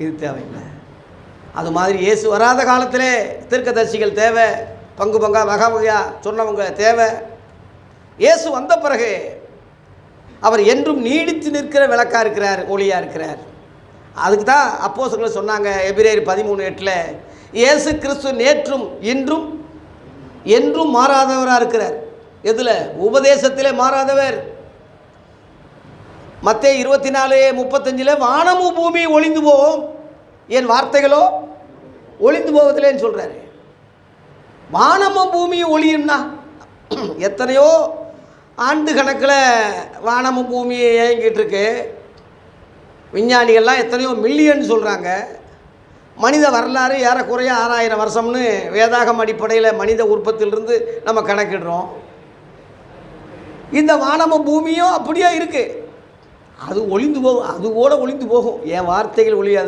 இது தேவையில்லை. அது மாதிரி இயேசு வராத காலத்திலே தீர்க்கதரிசிகள் தேவை, பங்கு பங்காக வகை வகையாக சொன்னவங்க தேவை. இயேசு வந்த பிறகு அவர் என்றும் நீடித்து நிற்கிற விளக்காக இருக்கிறார், ஒளியாக இருக்கிறார். அதுக்கு தான் அப்போஸ்தலர்கள் சொன்னாங்க எபிரேயர் 13:8 இயேசு கிறிஸ்து நேற்றும் இன்றும் என்றும் மாறாதவராக இருக்கிறார். எதில்? உபதேசத்திலே மாறாதவர். மத்தேயு 24:35 வானமும் பூமி ஒளிந்து போவோம், என் வார்த்தைகளோ ஒளிந்து போவதில்லைன்னு சொல்கிறாரு. வானமும் பூமியும் ஒளியும்னா எத்தனையோ ஆண்டு கணக்கில் வானமும் பூமியை இயங்கிட்டு இருக்கு. விஞ்ஞானிகள்லாம் எத்தனையோ மில்லியன் சொல்கிறாங்க. மனித வரலாறு ஏறக்குறைய 6000 வருஷம்னு வேதாகம் அடிப்படையில் மனித உற்பத்தியிலிருந்து நம்ம கணக்கிடுறோம். இந்த வானமும் பூமியும் அப்படியே இருக்குது. அது ஒளிந்து போகும், அது கூட ஒளிந்து போகும். என் வார்த்தைகள் ஒளியாது.